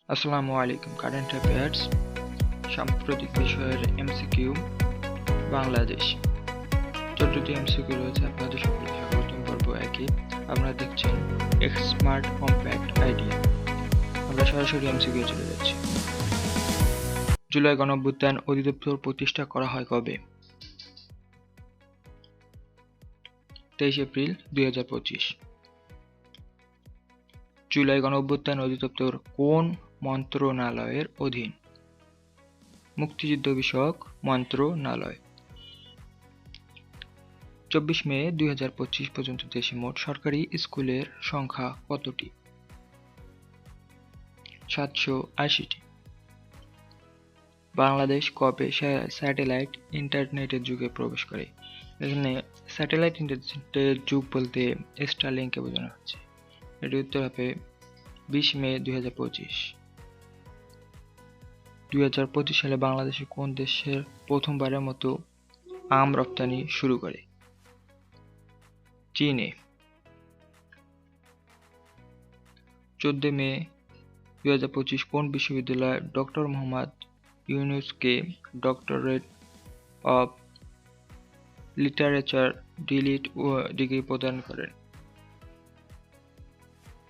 আসসালামু আলাইকুম। Current affairs, সাম্প্রতিক বিষয়ের এমসিকিউ, বাংলাদেশ। 14টি এমসিকিউ রয়েছে। আপনাদের সকলকে স্বাগতম। পর্ব 1-এ আপনারা দেখছেন স্মার্ট কম্প্যাক্ট আইডিয়া। আমরা সরাসরি এমসিকিউ চলে যাচ্ছি। জুলাই গণঅভ্যুত্থান অধিদপ্তর প্রতিষ্ঠা করা হয় কবে? 23 এপ্রিল 2025। জুলাই গণঅভ্যুত্থান অধিদপ্তর কোন মন্ত্রণালয়ের অধীন? মুক্তিযুদ্ধ বিষয়ক মন্ত্রণালয়। 24 মে 2025 পর্যন্ত দেশে মোট সরকারি স্কুলের সংখ্যা কতটি? 780টি। বাংলাদেশ কবে স্যাটেলাইট ইন্টারনেটের যুগে প্রবেশ করে? এখানে স্যাটেলাইট ইন্টারনেটের যুগ বলতে স্টারলিংককে বোঝানো হচ্ছে। এটির উত্তর হবে 20 মে 2025। 2025 সালে বাংলাদেশে কোন দেশের প্রথমবারের মতো আম রপ্তানি শুরু করে? চীনে। 14 মে 2025 কোন বিশ্ববিদ্যালয় ডক্টর মোহাম্মদ ইউনূসকে ডক্টরেট অব লিটারেচার ডিগ্রি প্রদান করেন?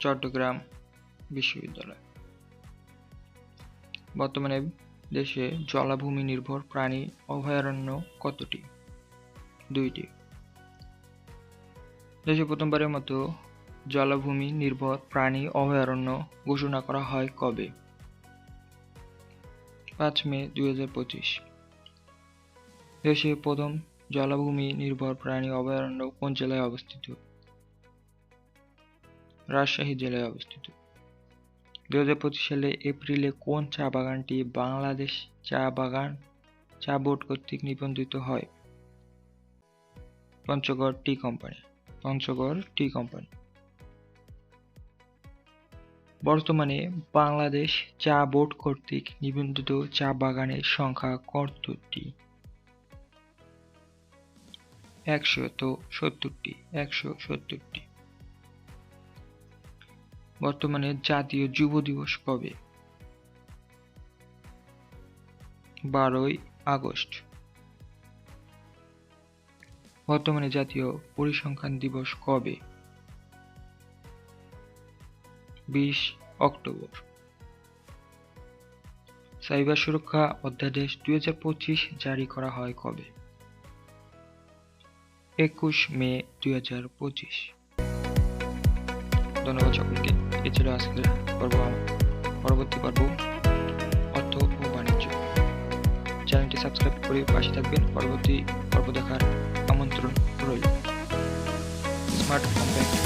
চট্টগ্রাম বিশ্ববিদ্যালয়। বর্তমানে দেশে জলাভূমি নির্ভর প্রাণী অভয়ারণ্য কতটি? 2টি। দেশে প্রথমবারের মতো জলাভূমি নির্ভর প্রাণী অভয়ারণ্য ঘোষণা করা হয় কবে? 5 মে 2025। দেশে প্রথম জলাভূমি নির্ভর প্রাণী অভয়ারণ্য কোন জেলায় অবস্থিত? রাজশাহী জেলায় অবস্থিত। 2025 সালে এপ্রিলে কোন চা বাগানটি বাংলাদেশ চা বোর্ড কর্তৃক নিবন্ধিত হয়? পঞ্চগড় টি কোম্পানি। বর্তমানে বাংলাদেশ চা বোর্ড কর্তৃক নিবন্ধিত চা বাগানের সংখ্যা কতটি? 170টি। বর্তমানে জাতীয় যুব দিবস কবে? 12ই আগস্ট। বর্তমানে জাতীয় পরিসংখ্যান দিবস কবে? 20 অক্টোবর। সাইবার সুরক্ষা অধ্যাদেশ 2025 জারি করা হয় কবে? 21 মে 2025। ধন্যবাদ সকলকে। এছাড়া আজকের পরবর্তী পর্ব অর্থ ও বাণিজ্য। চ্যানেলটি সাবস্ক্রাইব করে পাশে থাকবেন। পরবর্তী পর্ব দেখার আমন্ত্রণ রইল। Smart compact